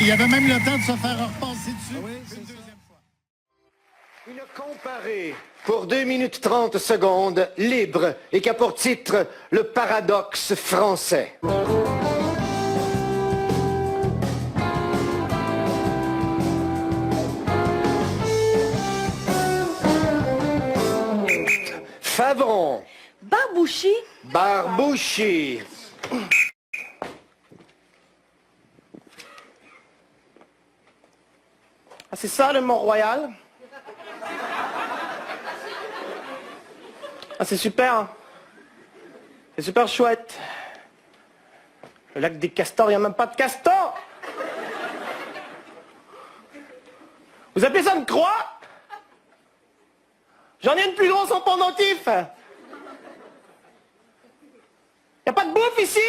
y avait même le temps de se faire repasser dessus Oui, une deuxième fois. Une comparée pour 2 minutes 30 secondes, libre, et qui a pour titre Le paradoxe français. Favron. Barbouchi. Barbouchi. Ah, c'est ça le Mont-Royal? Ah, c'est super. Hein. C'est super chouette. Le lac des castors, il n'y a même pas de castors. Vous appelez ça une croix? J'en ai une plus grosse en pendentif. Il n'y a pas de bouffe ici.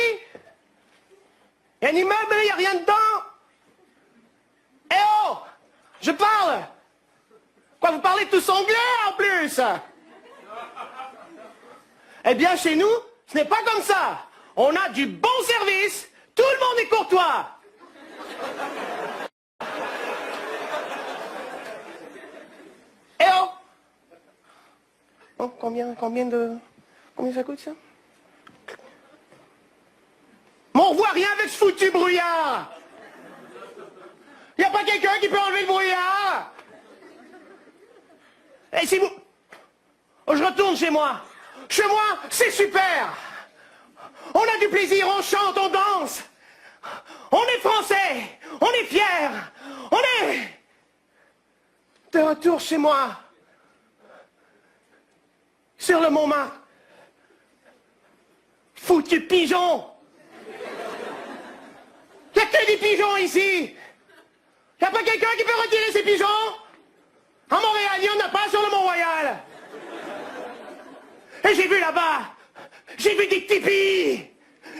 Il y a un immeuble, il n'y a rien dedans. Eh oh! Je parle! Quoi, vous parlez tous anglais en plus? Eh bien, chez nous, ce n'est pas comme ça. On a du bon service, tout le monde est courtois. Eh oh! Bon, combien ça coûte, ça? Mais on voit rien avec ce foutu brouillard! Y a pas quelqu'un qui peut enlever le brouillard? Et si vous... Oh, je retourne chez moi. Chez moi, c'est super. On a du plaisir, on chante, on danse. On est français, on est fiers. On est... de retour chez moi. Sur le Montmartre. Foutu pigeon. Y a que des pigeons ici. Y a pas quelqu'un qui peut retirer ces pigeons? À Montréal, il n'y en a pas sur le Mont-Royal. Et j'ai vu là-bas, j'ai vu des tipis.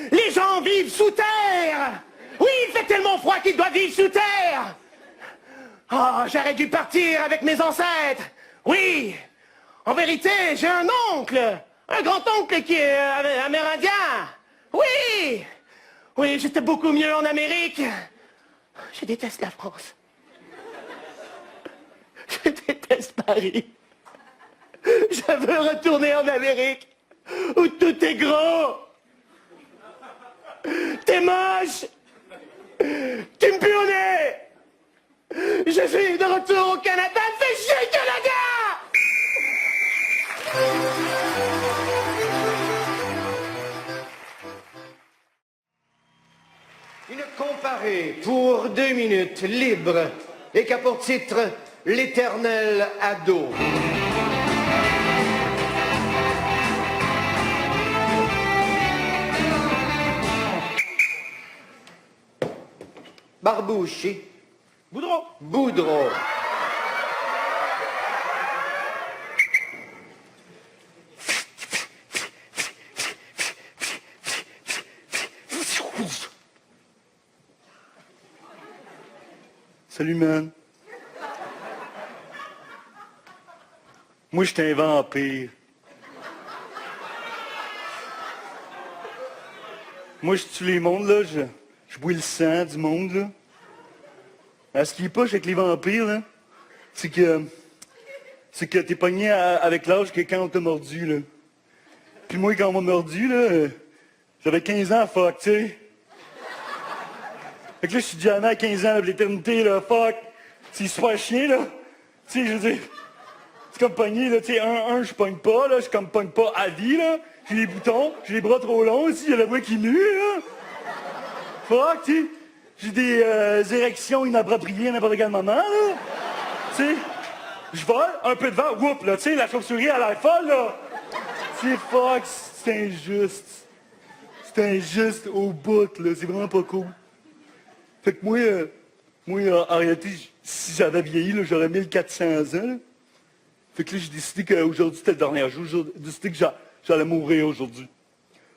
Les gens vivent sous terre. Oui, il fait tellement froid qu'ils doivent vivre sous terre. Oh, j'aurais dû partir avec mes ancêtres. Oui, en vérité, j'ai un oncle. Un grand-oncle qui est amérindien. Oui, oui, j'étais beaucoup mieux en Amérique. Je déteste la France. Je déteste Paris. Je veux retourner en Amérique, où tout est gros. T'es moche. Tu me pues au nez. Je suis de retour au Canada. Fais chier, Canada! Une comparée pour 2 minutes, libre, et qui a pour titre L'éternel ado. Barbouchi. Boudreau. Boudreau. Salut, man. Moi, je suis un vampire. Moi, je tue les mondes, là. Je bois le sang du monde, là. À ce qui est poche avec les vampires, là, c'est que t'es pogné avec l'âge que quand on t'a mordu, là. Puis moi, quand on m'a mordu, là, j'avais 15 ans, fuck, tu sais. Fait que là, je suis jamais à 15 ans de l'éternité, là, fuck. C'est super chien, là. Tu sais, je veux dire, c'est comme pogné, là, tu sais, je pogne pas, là, je comme pogne pas à vie, là. J'ai les boutons, j'ai les bras trop longs aussi, il y a la voix qui mue, là. Fuck, tu sais. J'ai des érections inappropriées à n'importe quel moment, là. Tu sais, je vole, un peu de vent, whoop, là, tu sais, la chauve-souris à l'air folle, là. C'est fuck, c'est injuste. C'est injuste au bout, là, c'est vraiment pas cool. Fait que moi, en réalité, si j'avais vieilli, là, j'aurais 1400 ans, là. Fait que là, j'ai décidé qu'aujourd'hui, c'était le dernier jour. J'ai décidé que j'allais mourir aujourd'hui.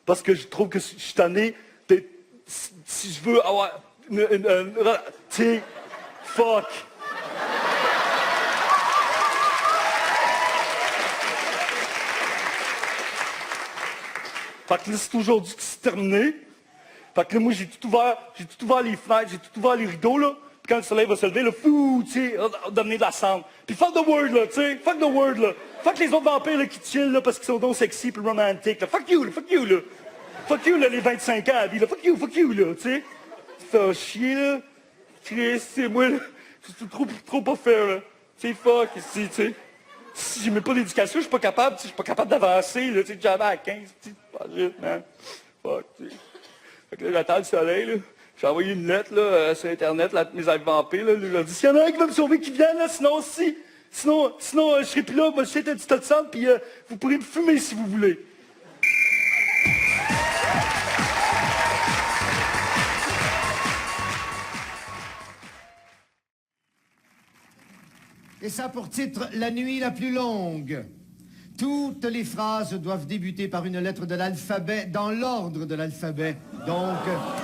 Parce que je trouve que je suis tanné d'être... Si je veux avoir... Tu sais, fuck. Fait que là, c'est aujourd'hui que c'est terminé. Fait que là, moi, j'ai tout ouvert les fenêtres, j'ai tout ouvert les rideaux, là. Puis quand le soleil va se lever, là, fou, tu sais, d'amener de la cendre. Puis fuck the word, là, tu sais, fuck the word, là. Fuck les autres vampires, là, qui chillent, là, parce qu'ils sont donc sexy puis romantiques, là. Fuck you, là, fuck you, là. Fuck you, là, les 25 ans à vie, là. Fuck you, là, tu sais. Ça chier, là. Chris, c'est moi, là. C'est trop pas faire, là. Tu sais, fuck, ici, tu sais. Si j'ai même pas d'éducation, je suis pas capable, tu sais, je suis pas capable d'avancer, là, tu sais, jamais à 15, tu sais, pas juste, man. Fuck, tu sais. Fait que là, j'attends le soleil, là. J'ai envoyé une lettre, là, sur Internet, là, à mes amis vampires, là. Je leur dis, s'il y en a un qui va me sauver, qui vient, là, sinon, je serai plus là, moi, je suis un petit tas de sang, puis vous pourrez me fumer si vous voulez. Et ça pour titre La nuit la plus longue. Toutes les phrases doivent débuter par une lettre de l'alphabet dans l'ordre de l'alphabet. Donc,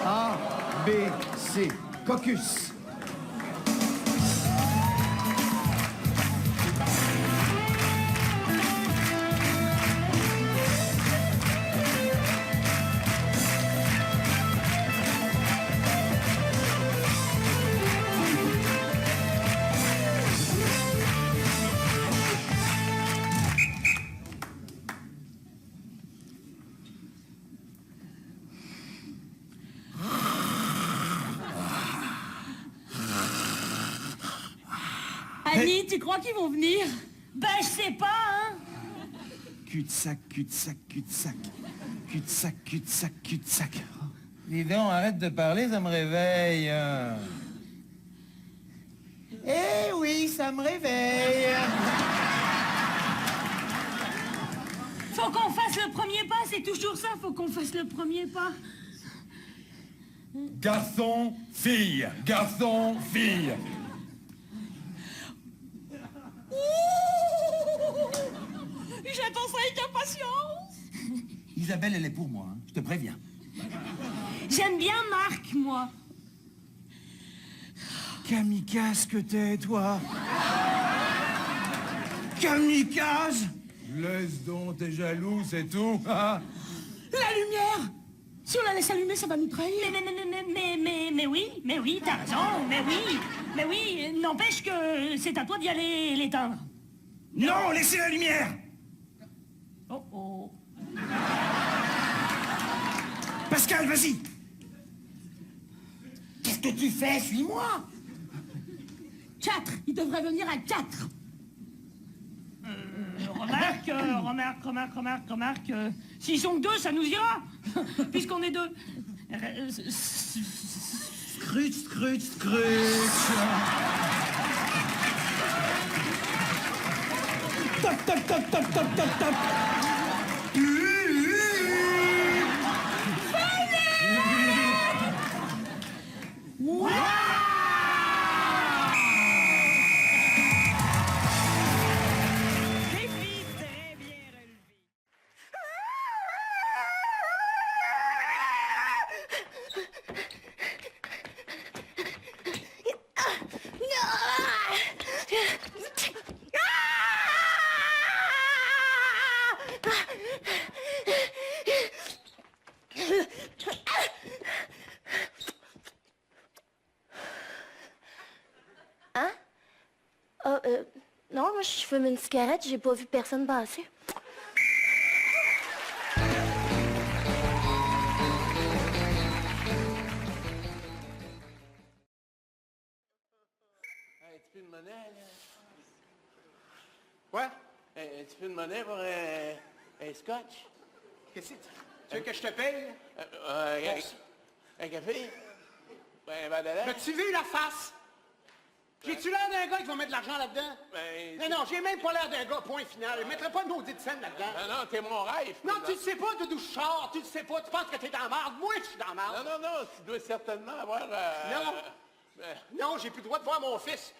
A, B, C. Caucus. Annie, tu crois qu'ils vont venir? Ben, je sais pas, hein. Cul-de-sac, cul-de-sac, cul-de-sac. Cul-de-sac, cul-de-sac, cul-de-sac. Dis donc, arrête de parler, ça me réveille. Eh oui, ça me réveille. Faut qu'on fasse le premier pas, c'est toujours ça, faut qu'on fasse le premier pas. Garçon, fille. Garçon, fille. J'attends ça avec impatience. Isabelle, elle est pour moi, hein, je te préviens. J'aime bien Marc, moi. Kamikaze que t'es, toi. Kamikaze. Laisse donc, t'es jaloux, c'est tout. Hein. La lumière. Si on la laisse allumer, ça va nous trahir. Mais oui, t'as raison, mais oui, n'empêche que c'est à toi d'y aller l'éteindre. Non, laissez la lumière. Oh oh. Pascal, vas-y. Qu'est-ce que tu fais? Suis-moi. 4, il devrait venir à 4. Remarque, s'ils sont que 2, ça nous ira, puisqu'on est 2. Scrooge, Scrooge, Scrooge. Toc, toc, toc, toc, toc, toc, toc. Non, moi, je fume une cigarette, j'ai pas vu personne passer. Un petit peu de monnaie, là. Quoi? Un petit peu de monnaie pour un scotch? Qu'est-ce que tu veux que je te paye? Un café? Un verre de lait? As-tu vu la face? J'ai-tu l'air d'un gars qui va mettre de l'argent là-dedans? Mais non, j'ai même pas l'air d'un gars, point final. Je mettrai pas de maudite scène là-dedans. Non, t'es mon rêve. Non, tu le sais pas d'où je sors, tu le sais pas, tu penses que t'es dans la marde. Moi, je suis dans la marde. Non, tu dois certainement avoir... Non, j'ai plus le droit de voir mon fils.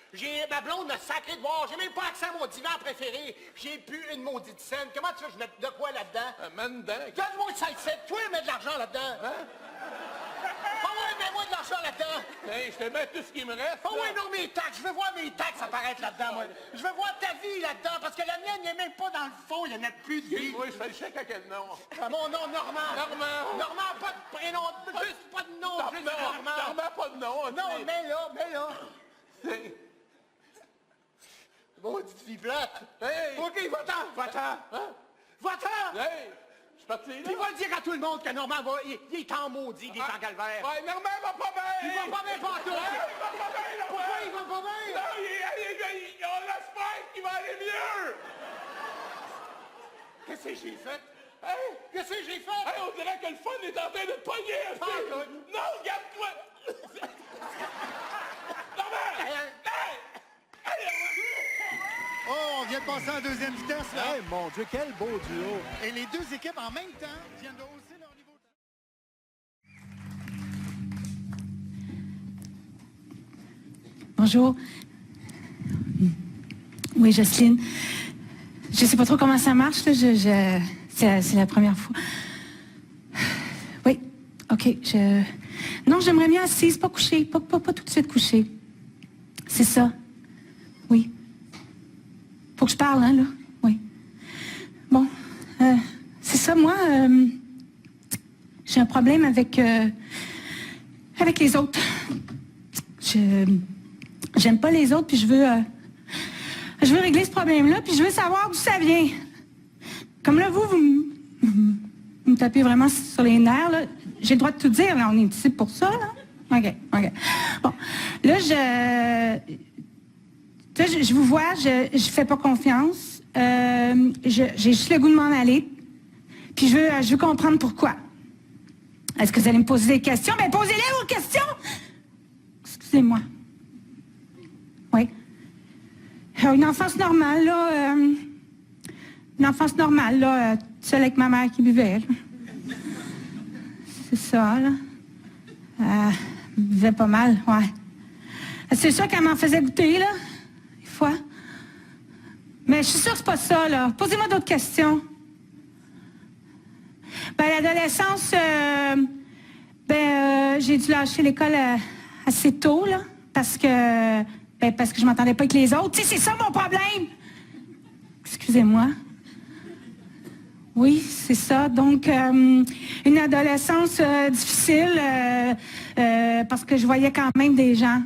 Ma blonde m'a sacré de voir. J'ai même pas accès à mon divan préféré. J'ai plus une maudite scène. Comment tu veux que je mette de quoi là-dedans? Donne-moi ça le sait. Toi, mets de l'argent là-dedans. Hein? Ah ouais, mets-moi de l'argent là-dedans. Hey, je te mets tout ce qui me reste. Oh oui, non, mes taxes. Je veux voir mes taxes apparaître là-dedans, moi. Je veux voir ta vie là-dedans, parce que la mienne n'est même pas dans le fond. Il n'y en a plus de vie. Oui, je fais le chèque à quel nom? Ah, mon nom, Normand. Normand. Normand, pas de prénom, juste pas de nom, juste Normand. Normand, pas de nom. Non, mais là. Maudite vie plate. Hey! OK, va-t'en. Hein? Va-t'en. Hey! Je suis parti là. Puis va le dire à tout le monde que Normand il est en maudit, il est en calvaire. Ouais, Normand va pas bien! Il va pas bien partout. Ouais, il va pas bien, là! Pourquoi il va pas bien? Non, on espère qu'il va aller mieux! Qu'est-ce que j'ai fait? Hey! Qu'est-ce que j'ai fait? Hey, on dirait que le fun est en train de te pogner un peu! Ah, Non, regarde-toi! Normand! Hey! Hey, Oh, on vient de passer en deuxième vitesse, là. Hey, mon Dieu, quel beau duo. Et les deux équipes en même temps viennent de hausser leur niveau. Bonjour. Oui, Jocelyne. Je sais pas trop comment ça marche, là. C'est la première fois. Oui, OK. Non, j'aimerais mieux assise, pas coucher. Pas tout de suite coucher. C'est ça. Oui. Faut que je parle, hein, là? Oui. Bon, c'est ça, moi, j'ai un problème avec les autres. J'aime pas les autres, puis je veux régler ce problème-là, puis je veux savoir d'où ça vient. Comme là, vous me tapez vraiment sur les nerfs, là. J'ai le droit de tout dire, là. On est ici pour ça, là. OK. Bon, là, je vous vois, je fais pas confiance. J'ai juste le goût de m'en aller. Puis je veux comprendre pourquoi. Est-ce que vous allez me poser des questions? Ben, posez-les vos questions! Excusez-moi. Oui. Une enfance normale, là. Une enfance normale, là. Seule avec ma mère qui buvait, là. C'est ça, là. Elle buvait pas mal, ouais. C'est ça qu'elle m'en faisait goûter, là. Fois. Mais je suis sûre que c'est pas ça, là. Posez-moi d'autres questions. Ben, l'adolescence, j'ai dû lâcher l'école assez tôt, là, parce que je m'entendais pas avec les autres. Tu sais, c'est ça mon problème! Excusez-moi. Oui, c'est ça. Donc, une adolescence difficile, parce que je voyais quand même des gens.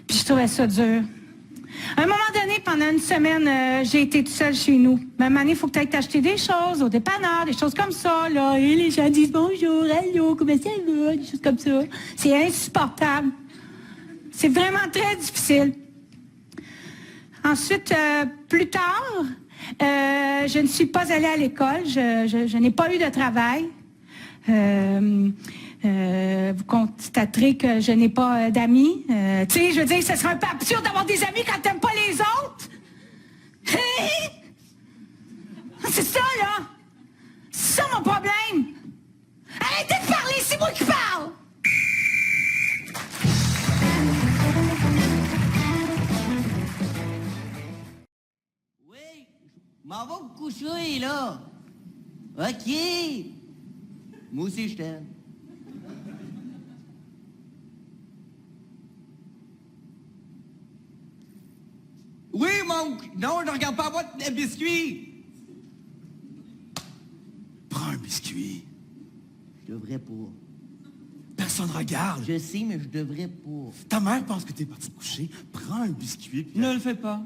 Puis je trouvais ça dur. À un moment donné, pendant une semaine, j'ai été toute seule chez nous. Même année, il faut que tu ailles t'acheter des choses au dépanneur, des choses comme ça, là. Et les gens disent bonjour, allô, comment ça va, des choses comme ça. C'est insupportable. C'est vraiment très difficile. Ensuite, plus tard, je ne suis pas allée à l'école. Je n'ai pas eu de travail. Vous constaterez que je n'ai pas d'amis. Tu sais, je veux dire, ce serait un peu absurde d'avoir des amis quand t'aimes pas les autres. C'est ça, là. C'est ça, mon problème. Arrêtez de parler, c'est moi qui parle. Oui, m'en va me coucher, là. OK. Moi aussi, je t'aime. Oui, non, je ne regarde pas moi de biscuit. Prends un biscuit. Je devrais pas. Personne regarde. Je sais, mais je devrais pas. Ta mère pense que t'es parti te coucher. Prends un biscuit. Puis... Ne le fais pas.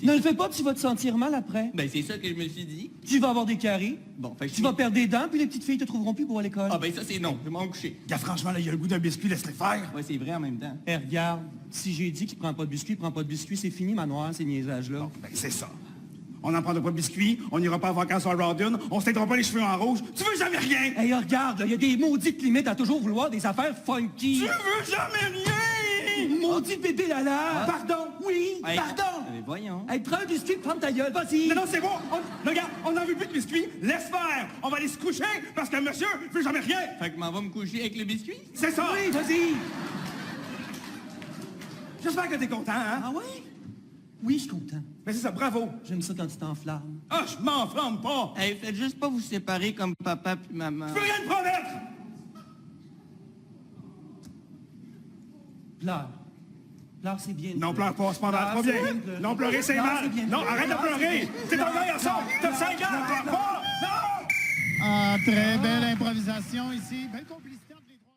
Ne le fais pas, tu vas te sentir mal après. Ben, c'est ça que je me suis dit. Tu vas avoir des caries. Bon, fait que Tu vas perdre des dents, puis les petites filles te trouveront plus pour à l'école. Ah, ben, ça, c'est non. Je vais m'en coucher. Gars, franchement, là, il a le goût d'un biscuit, laisse-les faire. Ouais, c'est vrai en même temps. Eh, regarde, si j'ai dit qu'il prend pas de biscuit, il prend pas de biscuit, c'est fini, manoir, ces niaisages-là. Ben, c'est ça. On n'en prendra pas de biscuits, on n'ira pas en vacances à Rawdon, on se teindra pas les cheveux en rouge. Tu veux jamais rien! Hey, regarde, il y a des maudites limites à toujours vouloir des affaires funky. Tu veux jamais rien! Maudit bébé Lala! Pardon, oui, Hey, pardon! Mais voyons. Hey, prends un biscuit, prends ta gueule, vas-y! Non, c'est bon! Regarde, on n'en veut plus de biscuits, laisse faire! On va aller se coucher parce que monsieur veut jamais rien! Fait que m'en va me coucher avec le biscuit? C'est ça! Oui, vas-y! J'espère que t'es content, hein? Ah ouais? Oui, je suis content. Mais c'est ça, bravo! J'aime ça quand tu t'enflammes. Ah, je m'enflamme pas! Hey, faites juste pas vous séparer comme papa puis maman. Je peux rien te promettre! Pleure. Pleure, c'est bien. Non, pleure pas, c'est pas mal. Pas bien. Non, pleurer, c'est mal. Non, arrête de pleurer. C'est un garçon. T'as 5 ans. Ne pleure pas. Non! Ah, très belle improvisation ici. Belle complicité entre les trois.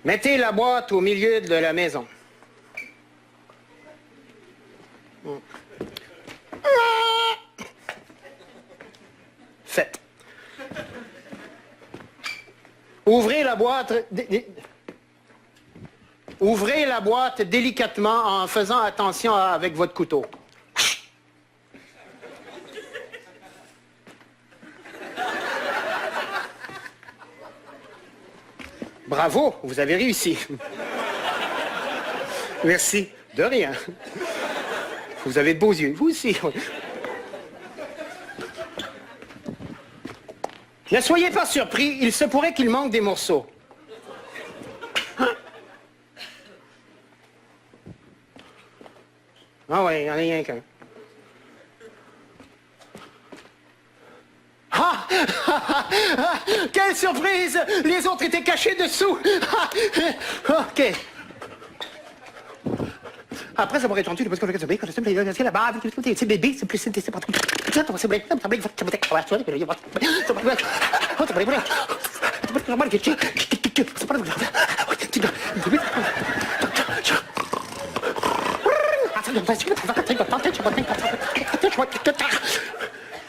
Mettez la boîte au milieu de la maison. Faites. Ouvrez la boîte... Ouvrez la boîte délicatement en faisant attention avec votre couteau. Bravo, vous avez réussi. Merci. De rien. Vous avez de beaux yeux, vous aussi. Ne soyez pas surpris, il se pourrait qu'il manque des morceaux. Ah ouais, il n'y en a rien qu'un. Ah! Quelle surprise! Les autres étaient cachés dessous! OK. Après avoir entendu le parce que je sais la barre, c'est bébé, c'est plus c'est pas trop. C'est vrai, ça me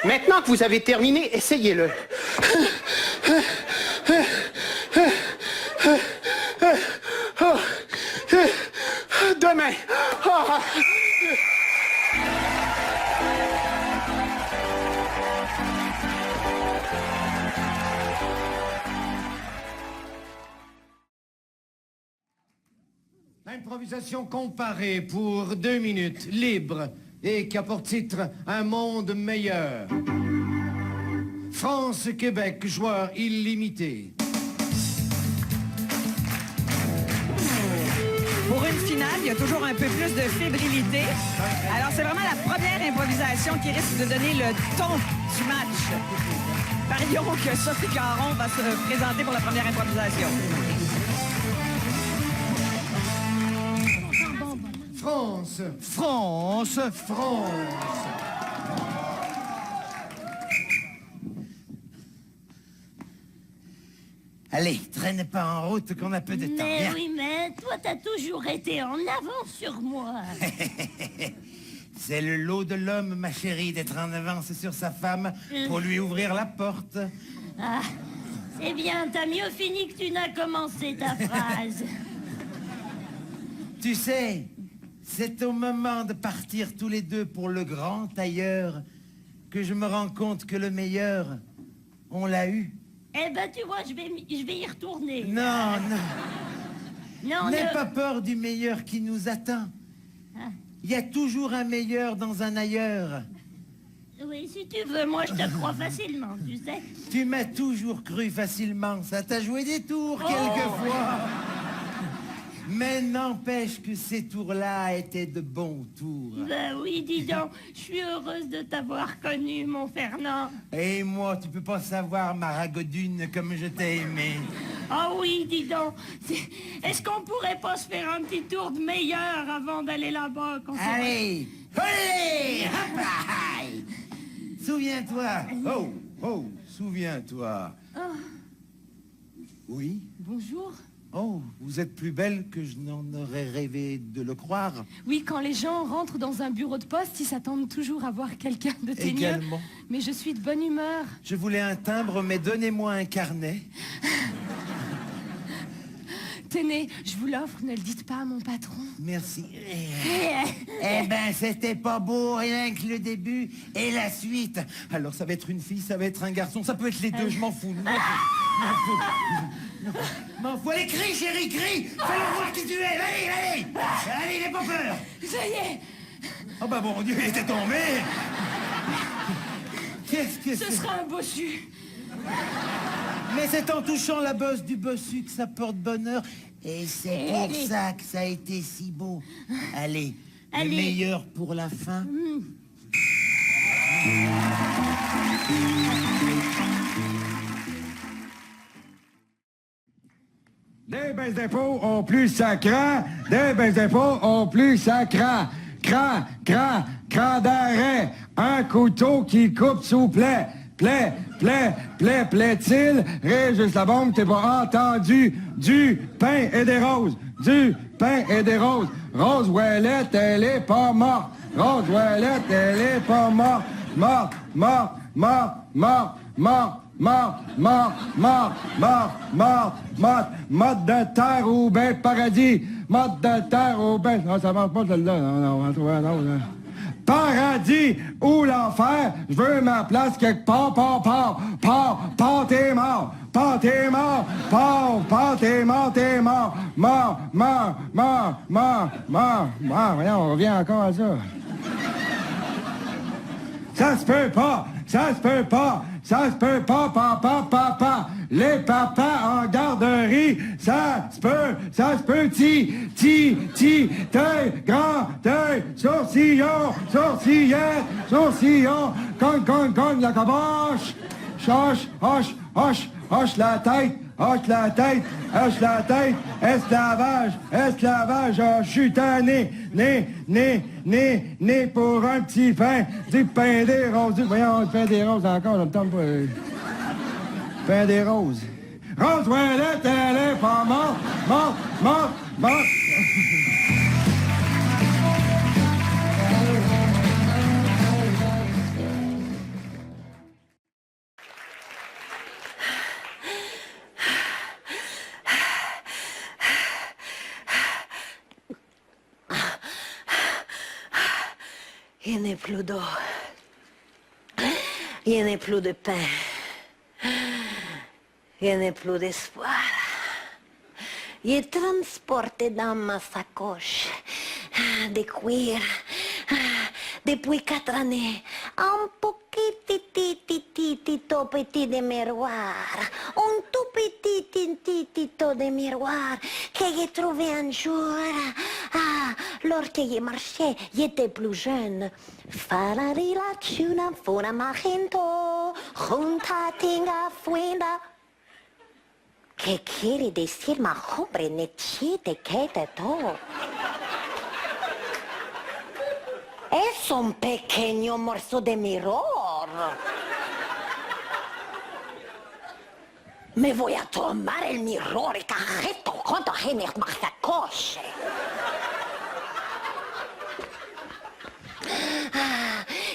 Maintenant que vous avez terminé, essayez-le. Demain. Improvisation comparée pour 2 minutes, libre, et qui a pour titre Un monde meilleur. France-Québec, joueur illimité. Pour une finale, il y a toujours un peu plus de fébrilité. Alors, c'est vraiment la première improvisation qui risque de donner le ton du match. Parions que Sophie Caron va se présenter pour la première improvisation. France, France, France. Allez, traîne pas en route qu'on a peu de temps. Mais oui, mais toi, t'as toujours été en avance sur moi. C'est le lot de l'homme, ma chérie, d'être en avance sur sa femme pour lui ouvrir la porte. Ah, c'est bien, t'as mieux fini que tu n'as commencé ta phrase. Tu sais, c'est au moment de partir tous les deux pour le grand ailleurs que je me rends compte que le meilleur, on l'a eu. Eh ben, tu vois, je vais y retourner. Non, non. Non, N'aie pas peur du meilleur qui nous attend. Il y a toujours un meilleur dans un ailleurs. Oui, si tu veux, moi, je te crois facilement, tu sais. Tu m'as toujours cru facilement. Ça t'a joué des tours, quelquefois. Mais n'empêche que ces tours-là étaient de bons tours. Ben oui, dis donc, je suis heureuse de t'avoir connu, mon Fernand. Et moi, tu peux pas savoir, ma ragodune, comme je t'ai aimé. Ah oui, dis donc, est-ce qu'on pourrait pas se faire un petit tour de meilleur avant d'aller là-bas? Allez, allez, hop là. Souviens-toi. Oh, oh, souviens-toi. Oh. Oui? Bonjour. Oh, vous êtes plus belle que je n'en aurais rêvé de le croire. Oui, quand les gens rentrent dans un bureau de poste, ils s'attendent toujours à voir quelqu'un de teigneux. Également. Mais je suis de bonne humeur. Je voulais un timbre, mais donnez-moi un carnet. Tenez, je vous l'offre, ne le dites pas à mon patron. Merci. Eh ben, c'était pas beau, rien que le début et la suite. Alors, ça va être une fille, ça va être un garçon, ça peut être les deux, je m'en fous. M'en fous. Allez, crie, chérie, crie. Fais-leur voir qui tu es. Allez, allez. Allez, n'aie pas peur. Ça y est. Oh bah bon Dieu, il était tombé. Qu'est-ce que Ce sera un bossu. Mais c'est en touchant la bosse du bossu que ça porte bonheur. Et c'est pour ça que ça a été si beau. Allez, le meilleur pour la fin. Des baisses d'impôts au plus sacrant, des baisses d'impôts au plus sacrant. Cran d'arrêt, un couteau qui coupe sous plaît. Plaît-il, Régis la bombe, t'es pas entendu. Du pain et des roses, Rose Ouellette, elle est pas morte. Rose Ouellette, elle est pas morte. Mort. Mode de terre ou ben paradis. Mode de terre ou ben... Non, ça marche pas celle-là. Non, on va trouver un autre. Paradis ou l'enfer, je veux ma place quelque part, t'es mort. Mort. Voyons, on revient encore à ça. Ça se peut pas, papa. Les papas en garderie, ça se peut, t'es grand, t'es sourcillon, cogne la caboche, hoche la tête, esclavage, je suis tanné, né pour un petit pain, du pain des roses, voyons, du pain des roses encore, je me tente pas. Pain des roses. Rose Ouellette, elle est pas morte. Il n'est plus d'eau. Il n'est plus de pain. Il n'est plus d'espoir. Il est transporté dans ma sacoche de cuir depuis 4 années. Un poquitito petit de miroir. Un tout petitito de miroir que j'ai trouvé un jour. Lorsque j'ai marché, j'étais plus jeune. Farari la chuna funa magento, junta tinga fuenda. ¿Qué quiere decir, ma hombre? Necesite que te todo. Es un pequeño morso de mirror. Me voy a tomar el mirror y cajeto cuando genes más sacoche.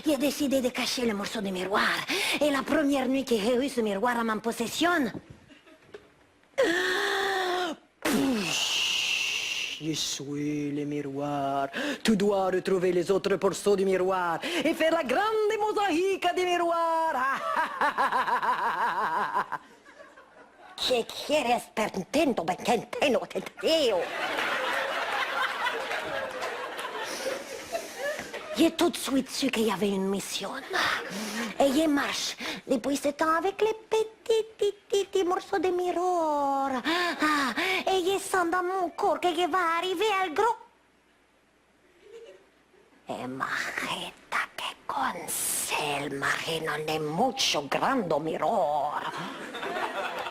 J'ai décidé de cacher le morceau de miroir. Et la première nuit que j'ai eu ce miroir à ma possession, je suis le miroir. Tu dois retrouver les autres morceaux du miroir et faire la grande mosaïque du miroir. ¿Qué quieres per intento? J'ai tout de suite su qu'il y avait une mission. Et je marche depuis ce temps avec les petits morceaux de miroir. Et je sens dans mon corps que je vais arriver al gros. Et Marita, que consel, Marina, no es mucho grande miroir.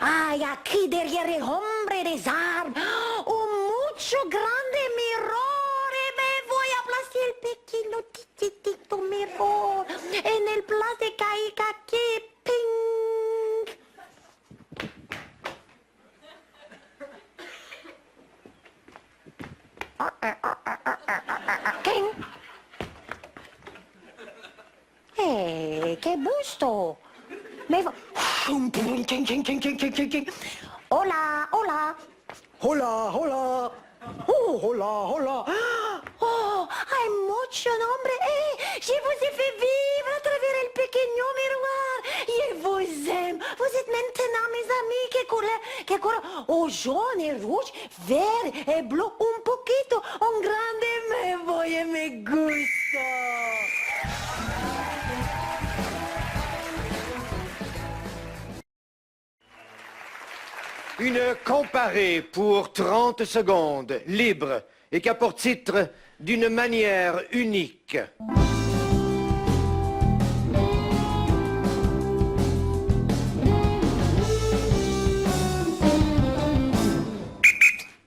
Ay, aquí derrière el hombre des arbres, un mucho grande miroir. Voy a placer el pequeño titito miroir en el place de caica que ping. King. ¡Qué gusto! Me va... Hola. Oh, hay mucho nombre. Je vous ai fait vivre à travers le pequeño miroir. Je vous aime. Vous êtes maintenant mes amis que couleur au jaune et rouge, vert et bleu, un poquito, un grande me voy y me gusta. Une comparée pour 30 secondes, libre, et qui a pour titre « D'une manière unique ».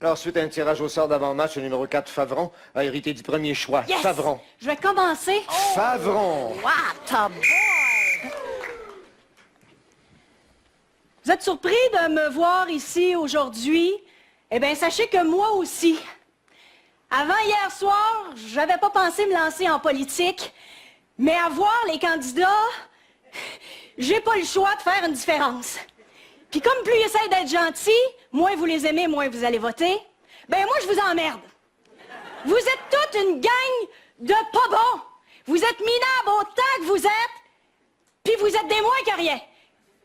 Alors, suite à un tirage au sort d'avant-match, le numéro 4, Favron, a hérité du premier choix. Yes! Favron. Je vais commencer. Favron. What a boy! Vous êtes surpris de me voir ici aujourd'hui? Eh bien, sachez que moi aussi. Avant hier soir, j'avais pas pensé me lancer en politique, mais à voir les candidats, j'ai pas le choix de faire une différence. Puis comme plus ils essayent d'être gentils, moins vous les aimez, moins vous allez voter, ben moi je vous emmerde. Vous êtes toute une gang de pas bons. Vous êtes minables autant que vous êtes, puis vous êtes des moins que rien.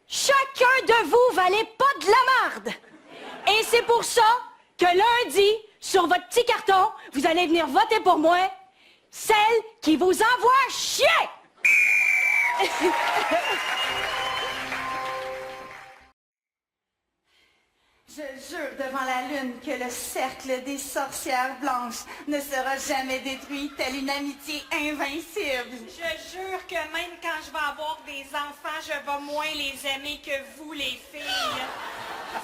Chacun de vous valait pas de la marde. Et c'est pour ça que lundi, sur votre petit carton, vous allez venir voter pour moi, celle qui vous envoie chier! Je jure devant la lune que le cercle des sorcières blanches ne sera jamais détruit, telle une amitié invincible. Je jure que même quand je vais avoir des enfants, je vais moins les aimer que vous, les filles.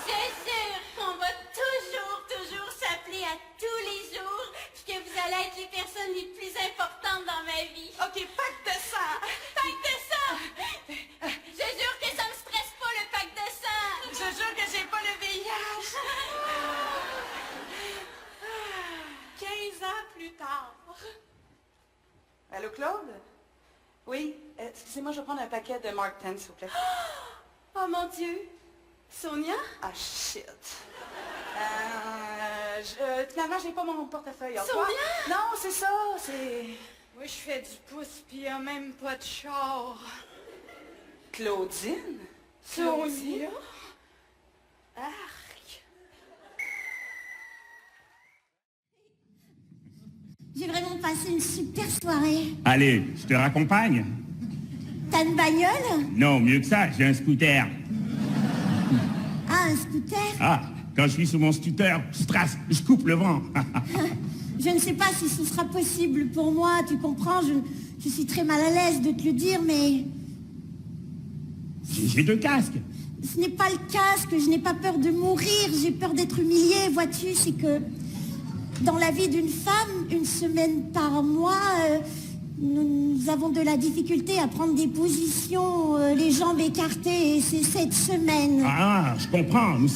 C'est sûr qu'on va toujours s'appeler à tous les jours, puis que vous allez être les personnes les plus importantes dans ma vie. OK, pacte de sang. Pacte de sang! Je jure que ça me stresse pas, le pacte de sang! Je jure que j'ai pas le VIH. 15 ans plus tard. Allô, Claude? Oui, excusez-moi, je vais prendre un paquet de Mark 10, s'il vous plaît. Oh mon Dieu! Sonia? Ah, shit. Finalement, j'ai pas mon portefeuille. Au Sonia? revoir. Non, c'est ça, c'est... Moi, je fais du pouce, puis y a même pas de char. Claudine? Sonia? Arc. J'ai vraiment passé une super soirée. Allez, je te raccompagne. T'as une bagnole? Non, mieux que ça, j'ai un scooter. Ah, un scooter? Ah, quand je suis sur mon scooter, je coupe le vent. Je ne sais pas si ce sera possible pour moi, tu comprends, je suis très mal à l'aise de te le dire, mais J'ai 2 casques. ce n'est pas le casque, je n'ai pas peur de mourir, j'ai peur d'être humiliée, vois-tu, c'est que dans la vie d'une femme, une semaine par mois, nous avons de la difficulté à prendre des positions, les jambes écartées, et c'est cette semaine. Ah, je comprends. Nous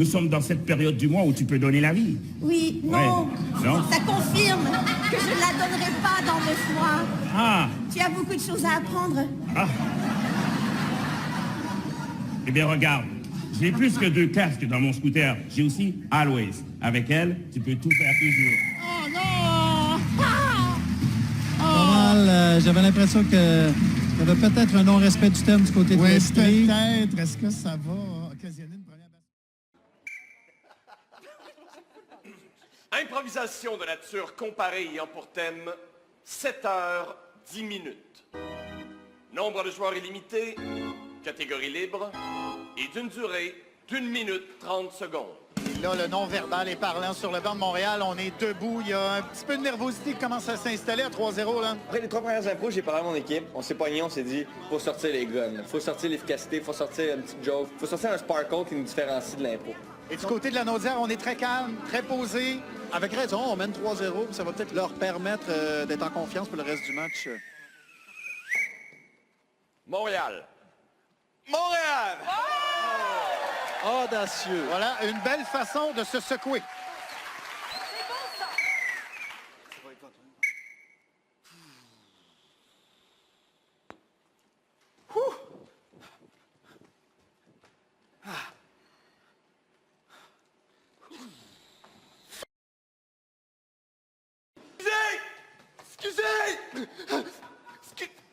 sommes dans cette période du mois où tu peux donner la vie. Oui, non, Ouais. Non. ça confirme que je ne la donnerai pas dans 9 mois. Ah, Tu as beaucoup de choses à apprendre. eh bien regarde, j'ai plus que 2 casques dans mon scooter. J'ai aussi Always. Avec elle, tu peux tout faire toujours. Oh non! Pas mal, j'avais l'impression que il y avait peut-être un non-respect du thème du côté de l'esprit. peut-être. Est-ce que ça va occasionner une première... Improvisation de nature comparée ayant pour thème 7 heures, 10 minutes. Nombre de joueurs illimité, catégorie libre et d'une durée d'1 minute 30 secondes. Là, le non-verbal est parlant sur le banc de Montréal. On est debout. Il y a un petit peu de nervosité qui commence à s'installer à 3-0. Là. Après les 3 premières impros, j'ai parlé à mon équipe. On s'est pogné, on s'est dit, faut sortir les guns. Faut sortir l'efficacité, faut sortir une petite joke. Faut sortir un sparkle qui nous différencie de l'impro. Et du côté de la Naudière, on est très calme, très posé. Avec raison, on mène 3-0. Ça va peut-être leur permettre d'être en confiance pour le reste du match. Montréal. Montréal! Audacieux. Voilà, une belle façon de se secouer. Excusez!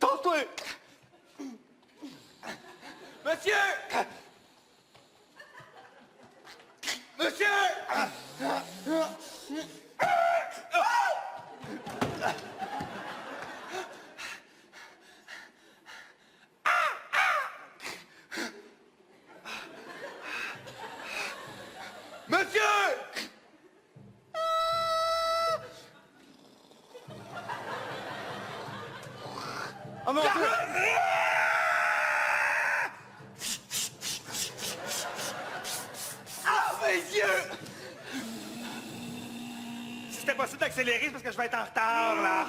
Tente-toi! Monsieur! Monsieur! d'accélérer parce que je vais être en retard, là.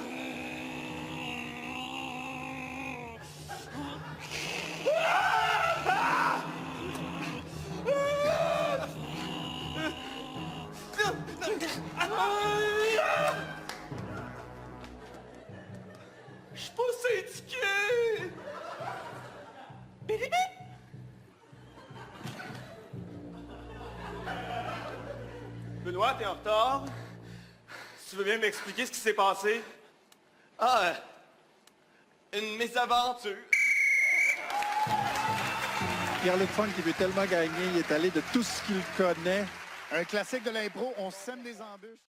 Je suis pas syndiqué! Bip, bip, bip. Benoît, t'es en retard? Si tu veux bien m'expliquer ce qui s'est passé? Ah, une mésaventure. Pierre-Luc Funk, qui veut tellement gagner, il est allé de tout ce qu'il connaît. Un classique de l'impro, on sème des embûches.